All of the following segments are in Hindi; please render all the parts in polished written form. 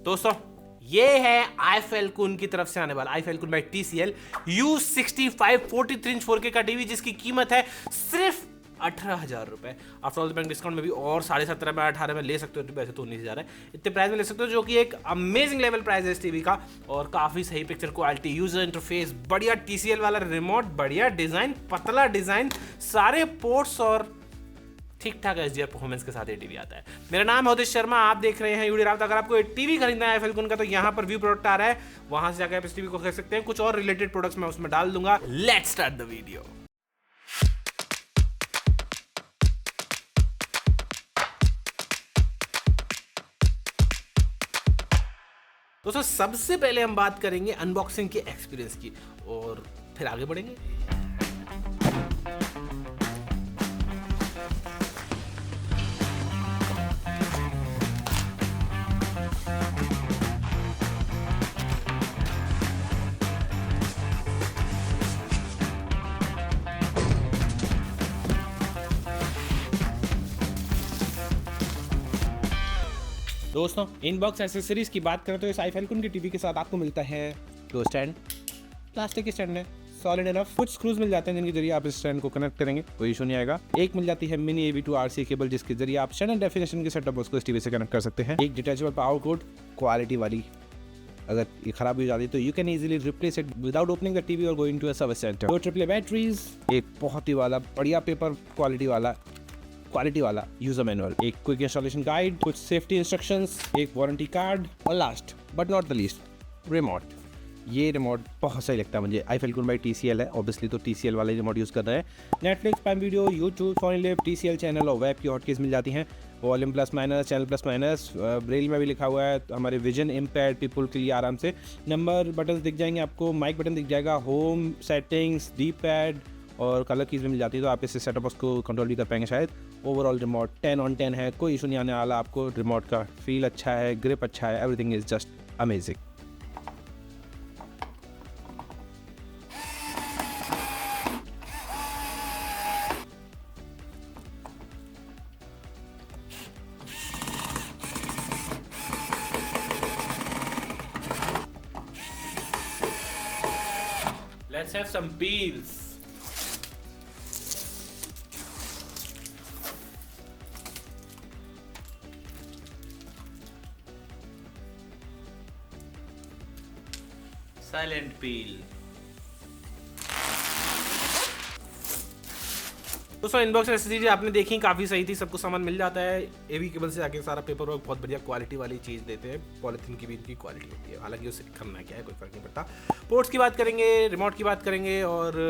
दोस्तों ये है iFalcon की तरफ से आने वाला iFalcon by TCL U65 43 inch 4K का टीवी, जिसकी कीमत है सिर्फ 18,000 रुपए। आफ्टर ऑल बैंक डिस्काउंट में भी और 17.5 में 18 में ले सकते हो, वैसे तो 19,000 है, इतने प्राइस में ले सकते हो, जो कि एक अमेजिंग लेवल प्राइस है इस टीवी का। और काफ़ी सही पिक्चर क्वालिटी, यूजर इंटरफेस बढ़िया, TCL वाला रिमोट बढ़िया, डिज़ाइन पतला डिज़ाइन, सारे पोर्ट्स और ठीक ठाक HDR परफॉर्मेंस के साथ ये टीवी आता है। मेरा नाम है उदित शर्मा, आप देख रहे हैं यूडी राउत। अगर आपको टीवी खरीदना है iFalcon का तो यहाँ पर व्यू प्रोडक्ट आ रहा है, वहां से जाकर आप इस टीवी को खरीद सकते हैं। कुछ और रिलेटेड प्रोडक्ट्स मैं उसमें डाल दूंगा। Let's start the video. दोस्तों सबसे पहले हम बात करेंगे अनबॉक्सिंग के एक्सपीरियंस की और फिर आगे बढ़ेंगे। दोस्तों इनबॉक्स एसेसरीज की बात करें तो इस iFalcon की टीवी के साथ आपको मिलता है दो स्टैंड, प्लास्टिक के स्टैंड है, सॉलिड इनफ। कुछ स्क्रूज मिल जाते हैं जिनके जरिए आप इस स्टैंड को कनेक्ट करेंगे, कोई इशू नहीं आएगा। एक मिल जाती है mini AV to RC cable, जिसके जरिए आप स्टैंडर्ड डेफिनेशन के सेटअप बॉक्स को इस टीवी से कनेक्ट कर सकते हैं। एक डिटैचेबल पावर कोड क्वालिटी वाली, अगर ये खराब हो जाती है तो you can easily replace it without opening the TV और going to a service centre. दो AAA बैटरीज, एक बहुत ही वाला बढ़िया पेपर क्वालिटी वाला यूजर मैनुअल, एक क्विक इंस्टॉलेशन गाइड, कुछ सेफ्टी इंस्ट्रक्शंस, एक वारंटी कार्ड और last but not the least remote. ये रिमोट बहुत सही लगता है मुझे। iFalcon बाय TCL है, ऑब्वियसली तो TCL वाले रिमोट यूज़ कर रहे हैं। Netflix, prime video, YouTube, Sony LIV, TCL channel और वेब की हॉटकीज मिल जाती हैं। Volume plus minus, channel plus minus, braille में भी लिखा हुआ है हमारे विजन इम्पेयर्ड पीपल के लिए आराम से। नंबर बटन दिख जाएंगे आपको, माइक बटन दिख जाएगा, होम सेटिंग्स, डी पैड और कलर कीज में मिल जाती है, तो आप इससे सेटअप बॉक्स को कंट्रोल भी कर पाएंगे शायद। ओवरऑल रिमोट 10 on 10 है, कोई इशू नहीं आने वाला आपको। रिमोट का फील अच्छा है, ग्रिप अच्छा है, everything is just amazing. Let's have some peels. Silent peel. दोस्तों इनबॉक्स एसेसरीज आपने देखी, काफ़ी सही थी, सबको सामान मिल जाता है। AV केबल से आके सारा पेपर वर्क बहुत बढ़िया क्वालिटी वाली चीज़ देते हैं। पॉलिथीन की भी इनकी क्वालिटी होती है, हालांकि उससे करना क्या है कोई फर्क नहीं पड़ता। पोर्ट्स की बात करेंगे, रिमोट की बात करेंगे और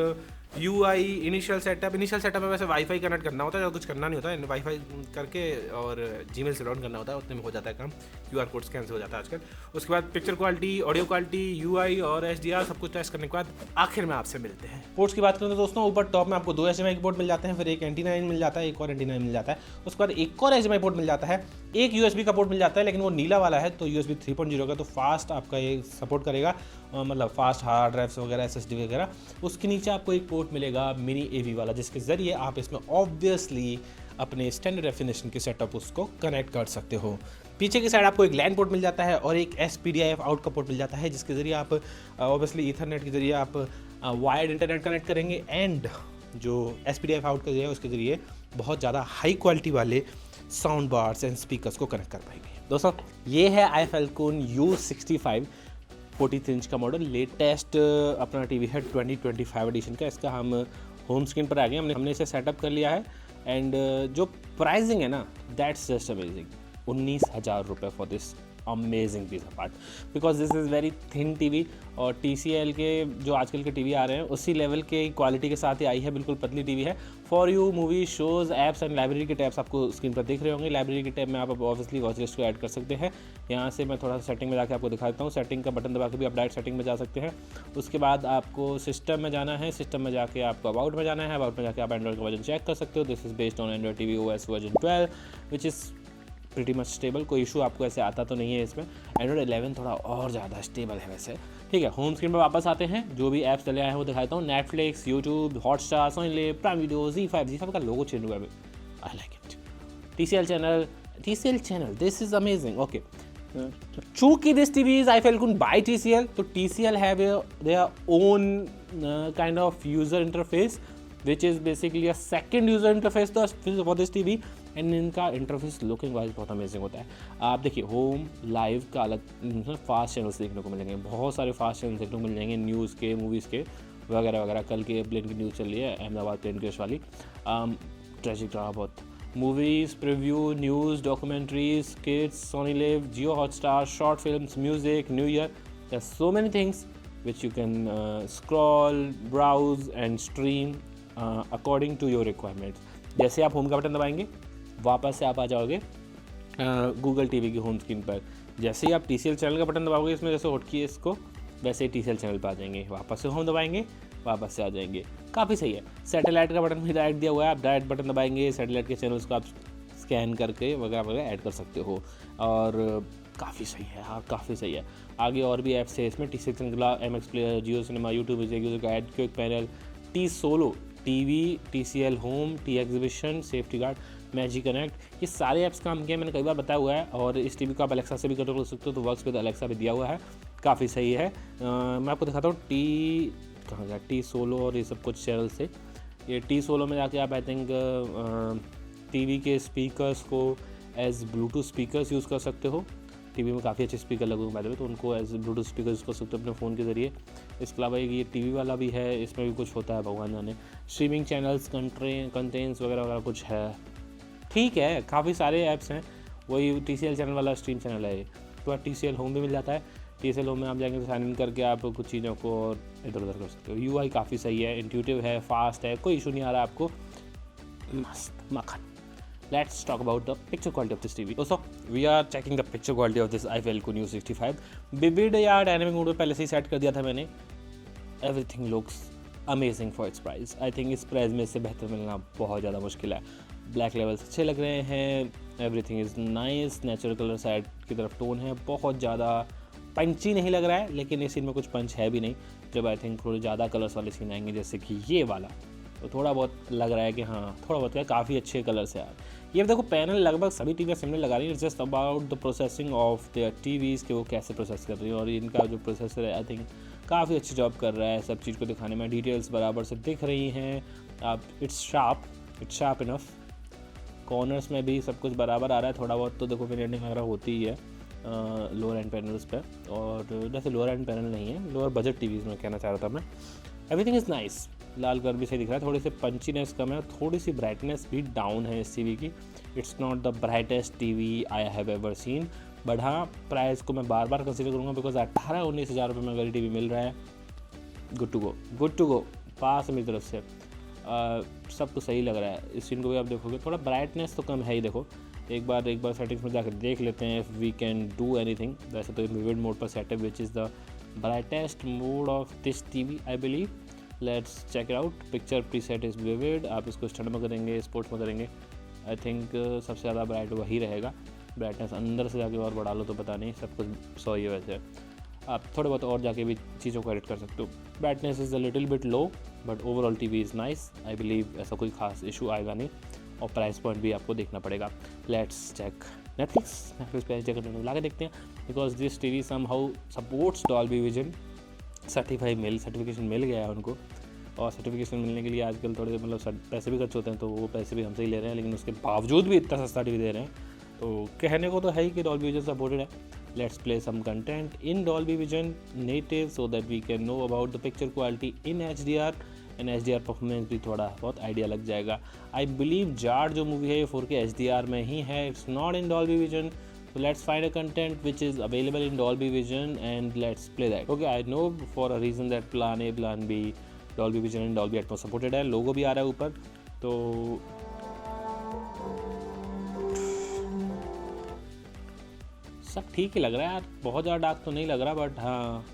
UI इनिशियल सेटअप में वैसे वाईफाई कनेक्ट करना होता है, ज़्यादा कुछ करना नहीं होता है। वाईफाई करके और Gmail से लॉगिन करना होता है, उतने में हो जाता है काम। QR कोड स्कैन से हो जाता है आजकल। उसके बाद picture quality, audio quality, UI और HDR सब कुछ टेस्ट करने के बाद आखिर में आपसे मिलते हैं। पोर्ट्स की बात करें तो दोस्तों ऊपर टॉप में आपको दो HDMI पोर्ट मिल जाते हैं, फिर एक एंटीना मिल जाता है, एक और एंटीना मिल जाता है। उसके बाद एक और HDMI पोर्ट मिल जाता है, एक USB का पोर्ट मिल जाता है, लेकिन वो नीला वाला है, तो USB 3.0 का, तो फास्ट आपका ये सपोर्ट करेगा, मतलब फास्ट हार्ड ड्राइव्स वगैरह, SSD वगैरह। उसके नीचे आपको एक पोर्ट मिलेगा मिनी AV वाला, जिसके ज़रिए आप इसमें ऑब्वियसली अपने स्टैंडर्ड डेफिनेशन के सेटअप उसको कनेक्ट कर सकते हो। पीछे की साइड आपको एक लैन पोर्ट मिल जाता है और एक SPDIF आउट का पोर्ट मिल जाता है, जिसके ज़रिए आप ऑब्वियसली ईथरनेट के ज़रिए आप वायर्ड इंटरनेट कनेक्ट करेंगे, एंड जो SPDIF आउट का ज़रिए उसके ज़रिए बहुत ज़्यादा हाई क्वालिटी वाले साउंड बार्स एंड स्पीकर्स को कनेक्ट कर पाएंगे। दोस्तों ये है iFalcon U65 43 इंच का मॉडल, लेटेस्ट अपना टीवी है 2025 एडिशन का। इसका हम होम स्क्रीन पर आ गए, हमने इसे सेटअप कर लिया है, एंड जो प्राइसिंग है ना, दैट्स जस्ट अमेजिंग। 19,000 रुपये for this amazing piece of art, because this is very thin TV, और TCL के जो आजकल के टीवी आ रहे हैं उसी लेवल के क्वालिटी के साथ ही आई है, बिल्कुल पतली टीवी है। For you movie, shows, apps and library के टैब्स आपको स्क्रीन पर दिख रहे होंगे। लाइब्रेरी के टैब में आप ऑब्वियसली वॉच लिस्ट को ऐड कर सकते हैं। यहाँ से मैं थोड़ा सा सेटिंग में जाकर आपको दिखा देता हूँ। सेटिंग का बटन दबा के भी आप डायरेक्ट सेटिंग में जा सकते हैं। उसके बाद आपको सिस्टम में जाना है, सिस्टम में जाके आपको अबाउट में जाना है, अबाउट में जाके आप एंड्रॉइड का वर्जन चेक कर सकते हो। This is based on Android TV OS version 12 which is pretty much stable, कोई इशू आपको ऐसे आता तो नहीं है इसमें। एंड्रॉइड 11 थोड़ा और ज़्यादा स्टेबल है वैसे, ठीक है। होम स्क्रीन पर वापस आते हैं, जो भी ऐप्स चले आए हैं वो दिखाता हूँ। Netflix, YouTube, Hotstar, Sony Liv, Prime video, Z5 का लोगो चेंज हुआ है, I like it. TCL channel, this is amazing. Okay, चूंकि this TV is iFalcon by TCL, तो TCL have their own kind of user interface which is basically a second user interface for this TV, and इनका इंटरफेस लुकिंग वाइज बहुत अमेजिंग होता है। आप देखिए होम लाइव का अलग फास्ट चैनल्स देखने को मिलेंगे, बहुत सारे फास्ट चैनल्स देखने को मिल जाएंगे, न्यूज़ के, मूवीज़ के वगैरह वगैरह। कल के प्लेन की न्यूज़ चल रही है, अहमदाबाद प्लेन क्रैश वाली, ट्रेजिक ड्रामा बहुत। Movies, preview, news, documentaries, kids, Sony LIV, Jio Hotstar, short films, music, new year, there are so many things which you can scroll, browse and stream according to your requirements। जैसे आप होम का बटन दबाएंगे वापस से आप आ जाओगे गूगल टीवी की होम स्क्रीन पर। जैसे ही आप TCL चैनल का बटन दबाओगे, इसमें जैसे होटकी है इसको, वैसे ही TCL चैनल पर आ जाएंगे, वापस से होम दबाएंगे, वापस से आ जाएंगे। काफ़ी सही है। सैटेलाइट का बटन भी डायरेक्ट दिया हुआ है, आप डायरेक्ट बटन दबाएंगे, सैटेलाइट के चैनल्स को आप स्कैन करके वगैरह वगैरह ऐड कर सकते हो, और काफ़ी सही है। हाँ, काफ़ी सही है। आगे और भी ऐप्स है इसमें, T6 सिंगला, MX player, Jio cinema, YouTube music, user guide, quick panel, T solo, TV, TCL home, T exhibition, safety guard, magic connect, ये सारे ऐप्स काम किए, मैंने कई बार बताया हुआ है। और इस टीवी को आप अलेक्सा से भी कंट्रोल कर सकते हो, तो वर्क्स विद अलेक्सा भी दिया हुआ है, काफ़ी सही है। मैं आपको दिखाता हूँ कहाँ गया, T सोलो और ये सब कुछ चैनल से। ये T सोलो में जाके आप आई थिंक टीवी के स्पीकर्स को एज ब्लूटूथ स्पीकर्स यूज़ कर सकते हो। टीवी में काफ़ी अच्छे स्पीकर लगे हुए हैं, तो उनको एज ब्लूटूथ स्पीकर यूज़ कर सकते हो अपने फ़ोन के ज़रिए। इसके अलावा ये टीवी वाला भी है, इसमें भी कुछ होता है भगवान जाने। स्ट्रीमिंग चैनल्स, कंटेंट्स वगैरह वगैरह कुछ है, ठीक है। काफ़ी सारे ऐप्स हैं। वही TCL चैनल वाला स्ट्रीम चैनल है, तो TCL होम भी मिल जाता है। TCL होम में आप जाएंगे तो साइन इन करके आप कुछ चीज़ों को और इधर उधर कर सकते हो। UI काफ़ी सही है, इंट्यूटिव है, फास्ट है, कोई इशू नहीं आ रहा आपको, मस्त मक्खन। Let's talk about the picture quality of this TV. So we are checking the picture quality of this iFalcon U65. Vivid या डायनेमिक मोड में पहले से ही सेट कर दिया था मैंने। Everything looks amazing for its price. I think इस प्राइस में इससे बेहतर मिलना बहुत ज़्यादा मुश्किल है। ब्लैक लेवल्स अच्छे लग रहे हैं, everything is nice, natural colour side की तरफ टोन है, बहुत ज़्यादा पंची नहीं लग रहा है, लेकिन इस सीन में कुछ पंच है भी नहीं। जब आई थिंक थोड़े ज़्यादा कलर्स वाले सीन आएंगे जैसे कि ये वाला, तो थोड़ा बहुत लग रहा है कि हाँ थोड़ा बहुत क्या, काफ़ी अच्छे कलर्स है यार। ये देखो पैनल लगभग सभी टीवी सिमिलर लगा रही है, just about the processing of their TVs, कि वो कैसे प्रोसेस कर रही है। और इनका जो प्रोसेसर है आई थिंक काफ़ी अच्छी जॉब कर रहा है सब चीज़ को दिखाने में। डिटेल्स बराबर से दिख रही हैं आप, इट्स शार्प इनफ। कॉर्नर्स में भी सब कुछ बराबर आ रहा है, थोड़ा बहुत तो देखो फिनिशिंग वगैरह होती ही है लोअर एंड पैनल्स पे, और जैसे लोअर एंड पैनल नहीं है, लोअर बजट टीवीज़ में कहना चाह रहा था मैं। Everything is nice. Lal colour भी सही दिख रहा है, थोड़ी सी पंचीनेस कम है, थोड़ी सी ब्राइटनेस भी डाउन है इस टीवी की। It's not the brightest TV I have ever seen, but हाँ प्राइस को मैं बार बार कंसिडर करूँगा, बिकॉज 18-19 हज़ार रुपये में अगर टीवी मिल रहा है, गुड टू गो पास मेरी तरफ से। सब तो सही लग रहा है। इस सीन को भी आप देखोगे, थोड़ा ब्राइटनेस तो कम है ही। देखो एक बार सेटिंग्स में जाकर देख लेते हैं, if we can do anything. वैसे तो विविड मोड पर सेट है, which is the brightest mode of this TV I believe. Let's check it out. Picture preset is vivid. आप इसको स्टैंड में करेंगे, स्पोर्ट्स में करेंगे, आई थिंक सबसे ज़्यादा ब्राइट वही रहेगा। ब्राइटनेस अंदर से जाके और बढ़ा लो तो पता नहीं, सब कुछ सही है। वैसे आप थोड़े बहुत और जाके भी चीज़ों को एडिट कर सकते हो। Brightness is a little bit low, but overall TV is nice. I believe ऐसा कोई खास इशू आएगा नहीं, और प्राइस पॉइंट भी आपको देखना पड़ेगा। लेट्स चेक नेटफ्लिक्स पे जगह ला के देखते हैं, because this TV somehow supports Dolby vision. Certification मिल गया है उनको, और सर्टिफिकेशन मिलने के लिए आजकल थोड़े मतलब पैसे भी खर्च होते हैं, तो वो पैसे भी हमसे ही ले रहे हैं, लेकिन उसके बावजूद भी इतना सस्ता टीवी दे रहे हैं, तो कहने को तो है ही कि डॉल्बी विजन सपोर्टेड है। Let's play some content in Dolby vision native so that we can know about the picture quality in HDR, and HDR performance भी थोड़ा बहुत आइडिया लग जाएगा। आई बिलीव जाट जो मूवी है ये 4K HDR में ही है, it's not in Dolby vision. So let's find a content which is available in Dolby Vision and let's play that. Okay, I know for a reason that Plan A, Plan B, Dolby Vision and Dolby Atmos supported है। लोगो भी आ रहा है ऊपर, तो सब ठीक ही लग रहा है यार, बहुत ज़्यादा डार्क तो नहीं लग रहा, बट हाँ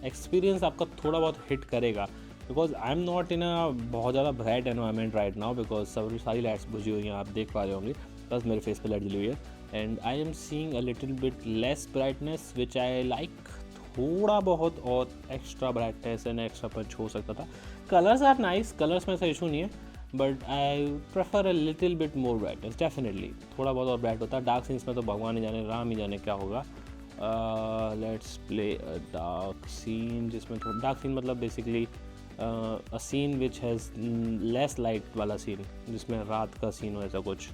एक्सपीरियंस आपका थोड़ा बहुत हिट करेगा। Because I am not in a बहुत ज़्यादा bright environment right now, because सारी लाइट्स बुझी हुई हैं, आप देख पा रहे होंगे, बस मेरे फेस पे लाइट जली हुई है। And I am seeing a little bit less brightness which I like. थोड़ा बहुत और एक्स्ट्रा ब्राइटनेस एंड एक्स्ट्रा पंच हो सकता था। कलर्स आर नाइस, कलर्स में ऐसा इशू नहीं है, but I prefer a little bit more brightness. Definitely थोड़ा बहुत और ब्राइट होता है। डार्क सीन्स में तो भगवान ही जाने, राम ही जाने क्या होगा, let's play a dark scene, जिसमें थोड़ा डार्क सीन मतलब basically a scene which has less light वाला सीन, जिसमें रात का सीन हो ऐसा कुछ।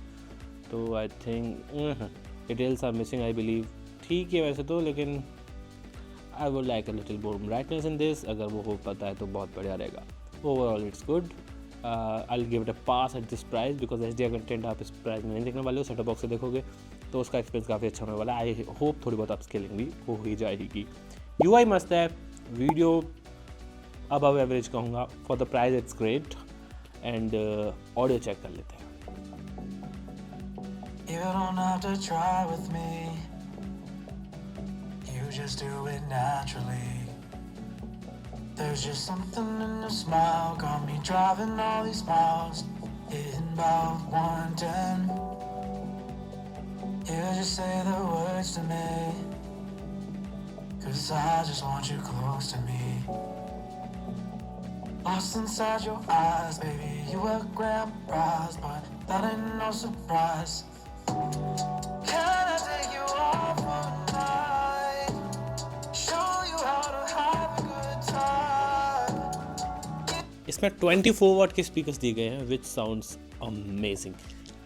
तो I think details are missing I believe. ठीक है वैसे तो, लेकिन I would like a little more brightness in this. अगर वो हो पाता है तो बहुत बढ़िया रहेगा। Overall it's good. I will give it a pass at this price because HDR content आप इस प्राइस में नहीं देखने वाले हो। सेटअप बॉक्स से देखोगे तो उसका एक्सपीरियंस काफ़ी अच्छा होने वाला है। आई होप थोड़ी बहुत अपस्केलिंग भी हो ही जाएगी। UI मस्त है, वीडियो अबव एवरेज कहूँगा। For the price it's great. And audio check कर लेते हैं। You don't have to try with me. You just do it naturally. There's just something in your smile, got me driving all these miles, hitting about 110. You just say the words to me, 'cause I just want you close to me. Lost inside your eyes, baby, you were grand prize, but that ain't no surprise. Can I take you off one night? Show you how to have a good time. इसमें 24 वाट के स्पीकर्स दिए गए हैं विच साउंड्स अमेजिंग।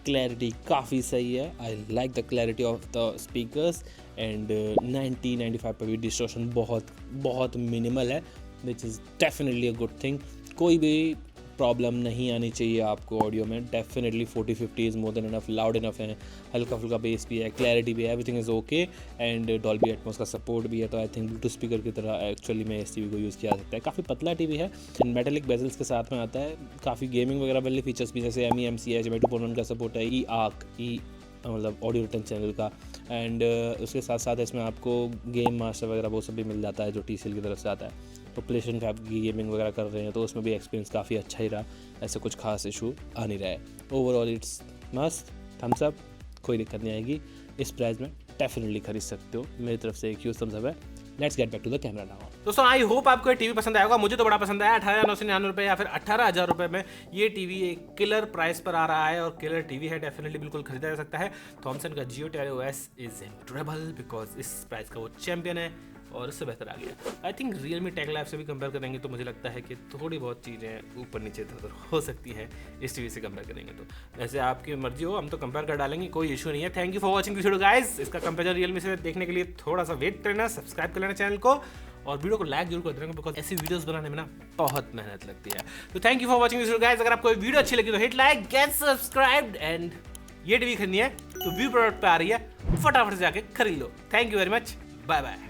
क्लैरिटी काफ़ी सही है। I like the clarity of the speakers. And 90-95 पर भी डिस्टॉर्शन बहुत मिनिमल है, which is definitely a good thing. कोई भी प्रॉब्लम नहीं आनी चाहिए आपको ऑडियो में। Definitely 40-50 is more than enough, loud enough है, हल्का फुल्का बेस भी है, क्लैरिटी भी है, everything is okay. And Dolby Atmos का सपोर्ट भी है। तो आई थिंक ब्लूटूथ स्पीकर की तरह एक्चुअली में इस टीवी को यूज़ किया जा सकता है। काफ़ी पतला टीवी है, मेटेलिक बेजल्स के साथ में आता है। काफ़ी गेमिंग वगैरह वाले फीचर्स भी, जैसे MEMC है, HDMI 2.1 का सपोर्ट है, ई मतलब ऑडियो रिटर्न चैनल का। एंड उसके साथ साथ इसमें आपको गेम मास्टर वगैरह वो सब भी मिल जाता है जो TCL की तरफ से आता है। तो प्लेस्टेशन पे आप गेमिंग वगैरह कर रहे हैं तो उसमें भी एक्सपीरियंस काफ़ी अच्छा ही रहा। ऐसे कुछ खास इशू आ नहीं रहा है। ओवरऑल इट्स मस्त, थम्स अप, कोई दिक्कत नहीं आएगी। इस प्राइस में डेफिनेटली खरीद सकते हो। मेरी तरफ से एक थम्स अप है। Let's get back to the camera now. दोस्तों आई होप आपको ये टीवी पसंद आएगा। मुझे तो बड़ा पसंद आया। 18,999 रुपये या फिर 18,000 रुपये में ये टीवी एक किलर प्राइस पर आ रहा है और किलर टीवी है। डेफिनेटली बिल्कुल खरीदा जा सकता है। थॉमसन का Geo Terra OS is incredible because इस प्राइस का वो चैंपियन है और इससे बेहतर आ गया। I think Realme Tech Life से भी कंपेयर करेंगे तो मुझे लगता है कि थोड़ी बहुत चीज़ें ऊपर नीचे इधर हो सकती हैं इस टीवी से कंपेयर करेंगे तो। वैसे आपकी मर्जी हो, हम तो कंपेयर कर डालेंगे, कोई इशू नहीं है। Thank you for watching this video guys. इसका कंपेरिजन Realme से देखने के लिए थोड़ा सा वेट करना, सब्सक्राइब कर लेना चैनल को और वीडियो को लाइक जरूर कर देना बिकॉज ऐसी वीडियोस बनाने में ना बहुत मेहनत लगती है। तो thank you for watching this video guys. अगर आपको वीडियो अच्छी लगी तो hit like, get subscribed and ये टीवी खरीदनी है तो व्यू प्रोडक्ट पे आ रही है, फटाफट से जाके खरीद लो। Thank you very much, bye bye.